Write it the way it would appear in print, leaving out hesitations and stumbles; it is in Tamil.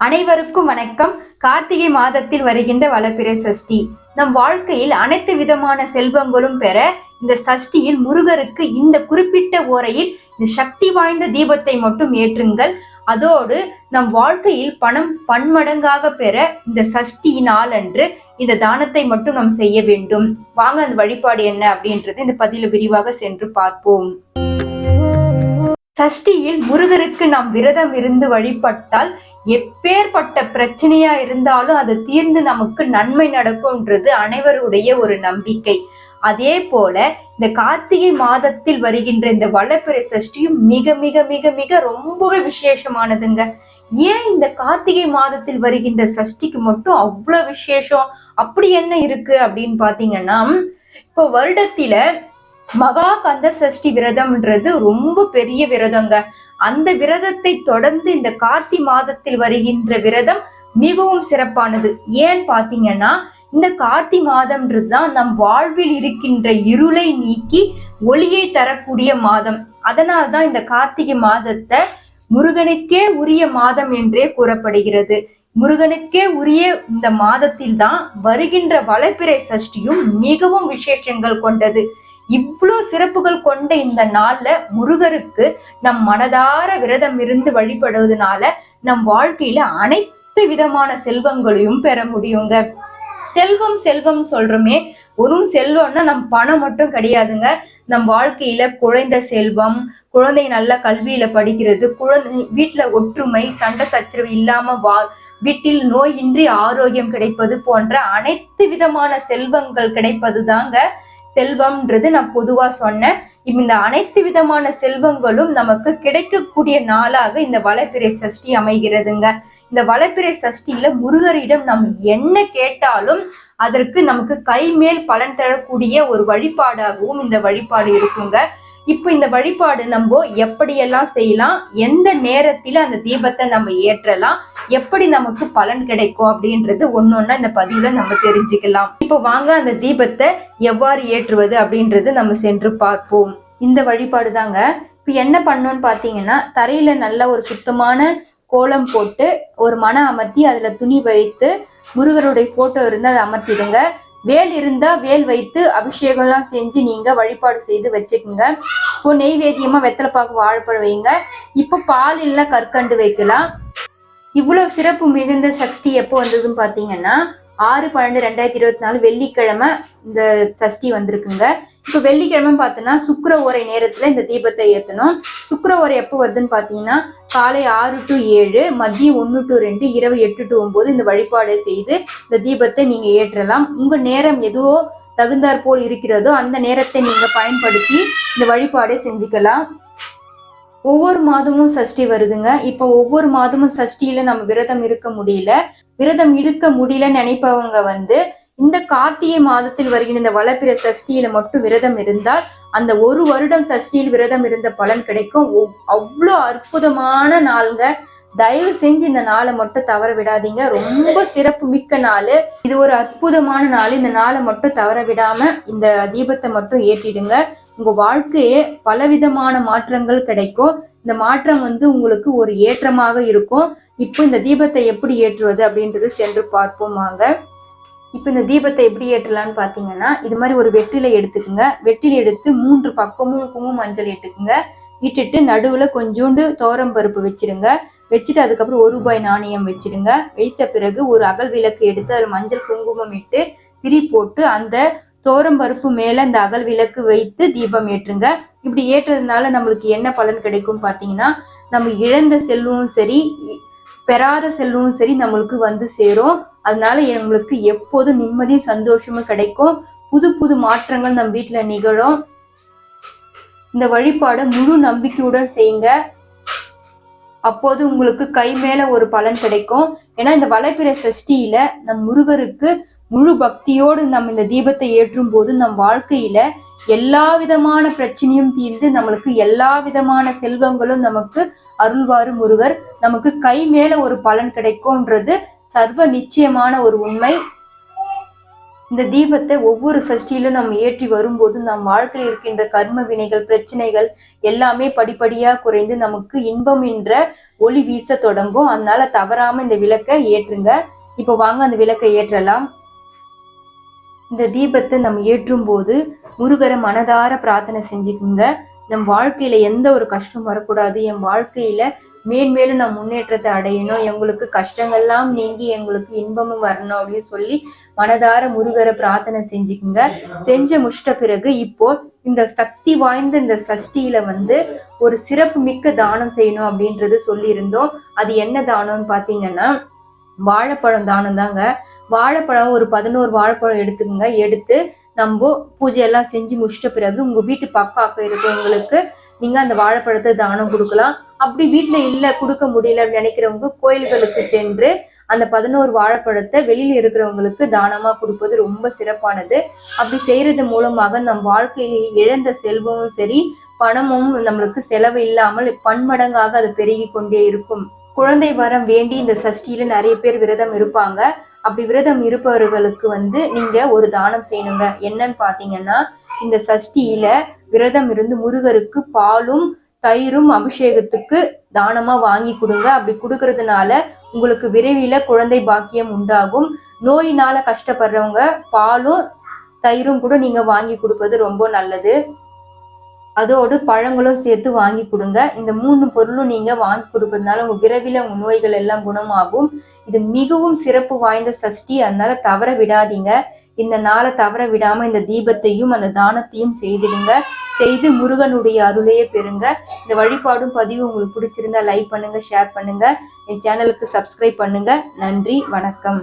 அனைவருக்கும் வணக்கம். கார்த்திகை மாதத்தில் வருகின்ற வளப்பிறை சஷ்டி நம் வாழ்க்கையில் அனைத்து விதமான செல்வங்களும் பெற இந்த சஷ்டியில் முருகருக்கு இந்த குறிப்பிட்ட ஓரையில் இந்த சக்தி வாய்ந்த தீபத்தை மட்டும் ஏற்றுங்கள். அதோடு நம் வாழ்க்கையில் பணம் பன்மடங்காக பெற இந்த சஷ்டி நாளன்று இந்த தானத்தை மட்டும் நாம் செய்ய வேண்டும். வாங்க அந்த வழிபாடு என்ன அப்படின்றது இந்த பதில விரிவாக சென்று பார்ப்போம். சஷ்டியில் முருகருக்கு நாம் விரதம் இருந்து வழிபட்டால் எப்பேற்பட்ட பிரச்சனையா இருந்தாலும் அது தீர்ந்து நமக்கு நன்மை நடக்கும்ன்றது அனைவருடைய ஒரு நம்பிக்கை. அதே போல இந்த கார்த்திகை மாதத்தில் வருகின்ற இந்த வளப்பிறை சஷ்டியும் மிக மிக மிக மிக ரொம்பவே விசேஷமானதுங்க. ஏன் இந்த கார்த்திகை மாதத்தில் வருகின்ற சஷ்டிக்கு மட்டும் அவ்வளவு விசேஷம்? அப்படி என்ன இருக்கு அப்படின்னு பாத்தீங்கன்னா, இப்போ வருடத்தில மகா கந்த சஷ்டி விரதம்ன்றது ரொம்ப பெரிய விரதங்க. அந்த விரதத்தை தொடர்ந்து இந்த கார்த்தி மாதத்தில் வருகின்ற விரதம் மிகவும் சிறப்பானது. ஏன்னு பாத்தீங்கன்னா, இந்த கார்த்தி மாதம்ன்றதுதான் நம் வாழ்வில் இருக்கின்ற இருளை நீக்கி ஒளியை தரக்கூடிய மாதம். அதனால்தான் இந்த கார்த்திகை மாதத்தை முருகனுக்கே உரிய மாதம் என்றே கூறப்படுகிறது. முருகனுக்கே உரிய இந்த மாதத்தில் தான் வருகின்ற வளப்பிறை சஷ்டியும் மிகவும் விசேஷங்கள் கொண்டது. இவ்வளோ சிறப்புகள் கொண்ட இந்த நாள்ல முருகருக்கு நம் மனதார விரதம் இருந்து வழிபடுவதனால நம் வாழ்க்கையில அனைத்து விதமான செல்வங்களையும் பெற முடியுங்க. செல்வம் செல்வம் சொல்றோமே, ஒரு செல்வம்னா நம் பணம் மட்டும் கிடையாதுங்க. நம் வாழ்க்கையில குழந்தை செல்வம், குழந்தை நல்ல கல்வியில படிக்கிறது, குழந்தை வீட்டுல ஒற்றுமை, சண்டை சச்சரவு இல்லாம வீட்டில் நோயின்றி ஆரோக்கியம் கிடைப்பது போன்ற அனைத்து விதமான செல்வங்கள் கிடைப்பது தாங்க செல்வம்ன்றது. நான் பொதுவா சொன்னேன். இந்த அனைத்து விதமான செல்வங்களும் நமக்கு கிடைக்கக்கூடிய நாளாக இந்த வளப்பிறை சஷ்டி அமைகிறதுங்க. இந்த வளப்பிறை சஷ்டியில முருகரிடம் நம்ம என்ன கேட்டாலும் அதற்கு நமக்கு கைமேல் பலன் தரக்கூடிய ஒரு வழிபாடாகவும் இந்த வழிபாடு இருக்குங்க. இப்போ இந்த வழிபாடு நம்ம எப்படியெல்லாம் செய்யலாம், எந்த நேரத்துல அந்த தீபத்தை நம்ம ஏற்றலாம், எப்படி நமக்கு பலன் கிடைக்கும் அப்படின்றது ஒன்னொன்னா இந்த பதிவுல நம்ம தெரிஞ்சுக்கலாம். இப்போ வாங்க அந்த தீபத்தை எவ்வாறு ஏற்றுவது அப்படின்றது நம்ம சென்று பார்ப்போம். இந்த வழிபாடு தாங்க. இப்போ என்ன பண்ணணும்னு பாத்தீங்கன்னா, தரையில நல்ல ஒரு சுத்தமான கோலம் போட்டு ஒரு மன அமர்த்தி அதுல துணி வைத்து முருகருடைய போட்டோ இருந்து அதை அமர்த்திடுங்க. வேல் இருந்தா வேல் வைத்து அபிஷேகம்லாம் செஞ்சு நீங்க வழிபாடு செய்து வச்சுக்கோங்க. இப்போ நெய்வேத்தியமா வெத்தலைப்பாக்கு வாழைப்பழம் வைங்க. இப்போ பால் இல்ல கற்கண்டு வைக்கலாம். இவ்வளவு சிறப்பு மிகுந்த சஷ்டி எப்போ வந்ததுன்னு பாத்தீங்கன்னா 6/12/2024 வெள்ளிக்கிழமை இந்த சஷ்டி வந்திருக்குங்க. இப்போ வெள்ளிக்கிழமை பார்த்தோன்னா சுக்கிர ஓரை நேரத்துல இந்த தீபத்தை ஏற்றணும். சுக்கிர ஓரை எப்போ வருதுன்னு பாத்தீங்கன்னா காலை 6 to 7, மதியம் 1 to 2, இரவு 8 to 9 இந்த வழிபாடை செய்து இந்த தீபத்தை நீங்க ஏற்றலாம். உங்க நேரம் எதுவோ தகுந்தாற் போல் இருக்கிறதோ அந்த நேரத்தை நீங்க பயன்படுத்தி இந்த வழிபாடை செஞ்சுக்கலாம். ஒவ்வொரு மாதமும் சஷ்டி வருதுங்க. இப்போ ஒவ்வொரு மாதமும் சஷ்டியில நம்ம விரதம் இருக்க முடியல நினைப்பவங்க இந்த கார்த்திகை மாதத்தில் வருகிற இந்த வளப்பிறை சஷ்டியில மட்டும் விரதம் இருந்தால் அந்த ஒரு வருடம் சஷ்டியில் விரதம் இருந்த பலன் கிடைக்கும். அவ்வளோ அற்புதமான நாளுங்க. தயவு செஞ்சு இந்த நாளை மட்டும் தவற விடாதீங்க. ரொம்ப சிறப்பு மிக்க நாள் இது, ஒரு அற்புதமான நாள். இந்த நாளை மட்டும் தவற விடாம இந்த தீபத்தை மட்டும் ஏற்றிடுங்க. உங்க வாழ்க்கையே பலவிதமான மாற்றங்கள் கிடைக்கும். இந்த மாற்றம் உங்களுக்கு ஒரு ஏற்றமாக இருக்கும். இப்போ இந்த தீபத்தை எப்படி ஏற்றுவது அப்படின்றது சென்று பார்ப்போமாங்க. இப்போ இந்த தீபத்தை எப்படி ஏற்றலான்னு பாத்தீங்கன்னா, இது மாதிரி ஒரு வெற்றிலை எடுத்துக்குங்க. வெற்றிலை எடுத்து 3 பக்கமும் குங்குமம் மஞ்சள் இட்டுக்குங்க. இட்டுட்டு நடுவுல கொஞ்சோண்டு தோரம் பருப்பு வச்சிடுங்க. வச்சுட்டு அதுக்கப்புறம் 1 ரூபாய் நாணயம் வச்சிடுங்க. வைத்த பிறகு ஒரு அகல் விளக்கு எடுத்து அதில் மஞ்சள் குங்குமம் இட்டு திரி போட்டு அந்த தோரம் பருப்பு மேல இந்த அகல் விளக்கு வைத்து தீபம் ஏற்றுங்க. இப்படி ஏற்றுறதுனால நம்மளுக்கு என்ன பலன் கிடைக்கும் பாத்தீங்கன்னா, நம்ம இழந்த செல்வமும் சரி பெறாத செல்வமும் சரி நம்மளுக்கு சேரும். அதனால நம்மளுக்கு எப்போதும் நிம்மதியும் சந்தோஷமும் கிடைக்கும். புது புது மாற்றங்கள் நம்ம வீட்டுல நிகழும். இந்த வழிபாடை முழு நம்பிக்கையுடன் செய்யுங்க. அப்போது உங்களுக்கு கை மேல ஒரு பலன் கிடைக்கும். ஏன்னா இந்த வளப்பிறை சஷ்டியில நம் முருகருக்கு முழு பக்தியோடு நம்ம இந்த தீபத்தை ஏற்றும் போது நம் வாழ்க்கையில எல்லா விதமான பிரச்சனையும் தீர்ந்து நம்மளுக்கு எல்லா விதமான செல்வங்களும் நமக்கு அருள்வாரு முருகர். நமக்கு கை மேல ஒரு பலன் கிடைக்கும்ன்றது சர்வ நிச்சயமான ஒரு உண்மை. இந்த தீபத்தை ஒவ்வொரு சஷ்டியிலும் நம்ம ஏற்றி வரும்போது நம் வாழ்க்கையில் இருக்கின்ற கர்ம வினைகள், பிரச்சனைகள் எல்லாமே படிப்படியா குறைந்து நமக்கு இன்பம் என்ற ஒளி வீச தொடங்கும். அதனால தவறாம இந்த விளக்கை ஏற்றுங்க. இப்போ வாங்க அந்த விளக்கை ஏற்றலாம். இந்த தீபத்தை நம்ம ஏற்றும் போது முருகரை மனதார பிரார்த்தனை செஞ்சுக்குங்க. நம் வாழ்க்கையில எந்த ஒரு கஷ்டம் வரக்கூடாது, என் வாழ்க்கையில மேன்மேலும் நான் முன்னேற்றத்தை அடையணும், எங்களுக்கு கஷ்டங்கள்லாம் நீங்கி எங்களுக்கு இன்பமும் வரணும் அப்படின்னு சொல்லி மனதார முருகரை பிரார்த்தனை செஞ்சுக்குங்க. செஞ்ச முடிச்சிட்ட பிறகு இப்போ இந்த சக்தி வாய்ந்த இந்த சஷ்டியில ஒரு சிறப்பு மிக்க தானம் செய்யணும் அப்படின்றது சொல்லியிருந்தோம். அது என்ன தானம்னு பாத்தீங்கன்னா வாழைப்பழம் தானம் தாங்க. வாழைப்பழம் ஒரு 11 வாழைப்பழம் எடுத்துக்கோங்க. எடுத்து நம்ம பூஜையெல்லாம் செஞ்சு முடிச்சிட்ட பிறகு உங்க வீட்டு பக்கம் இருக்கவங்களுக்கு நீங்க அந்த வாழைப்பழத்தை தானம் கொடுக்கலாம். அப்படி வீட்டுல இல்ல கொடுக்க முடியல அப்படின்னு நினைக்கிறவங்க கோயில்களுக்கு சென்று அந்த 11 வாழைப்பழத்தை வெளியில இருக்கிறவங்களுக்கு தானமா கொடுப்பது ரொம்ப சிறப்பானது. அப்படி செய்யறது மூலமாக நம் வாழ்க்கையில இழந்த செல்வமும் சரி, பணமும் நம்மளுக்கு செலவு இல்லாமல் பன்மடங்காக அது பெருகி கொண்டே இருக்கும். குழந்தை வரம் வேண்டி இந்த சஷ்டியில நிறைய பேர் விரதம் இருப்பாங்க. அப்படி விரதம் இருப்பவர்களுக்கு நீங்க ஒரு தானம் செய்யணுங்க. என்னன்னு பாத்தீங்கன்னா, இந்த சஷ்டியில விரதம் இருந்து முருகருக்கு பாலும் தயிரும் அபிஷேகத்துக்கு தானமா வாங்கி கொடுங்க. அப்படி கொடுக்கறதுனால உங்களுக்கு விரைவில குழந்தை பாக்கியம் உண்டாகும். நோயினால கஷ்டப்படுறவங்க பாலும் தயிரும் கூட நீங்க வாங்கி கொடுப்பது ரொம்ப நல்லது. அதோடு பழங்களும் சேர்த்து வாங்கி கொடுங்க. இந்த 3 பொருளும் நீங்க வாங்கி கொடுப்பதுனால உங்க விரைவில் உங்க நோய்கள் எல்லாம் குணமாகும். இது மிகவும் சிறப்பு வாய்ந்த சஷ்டி. அதனால தவற விடாதீங்க. இந்த நாளை தவற விடாம இந்த தீபத்தையும் அந்த தானத்தையும் செய்திடுங்க. செய்து முருகனுடைய அருளையே பெறுங்க. இந்த வழிபாடும் பதிவு உங்களுக்கு பிடிச்சிருந்தா லைக் பண்ணுங்க, ஷேர் பண்ணுங்க. என் சேனலுக்கு சப்ஸ்கிரைப் பண்ணுங்க. நன்றி, வணக்கம்.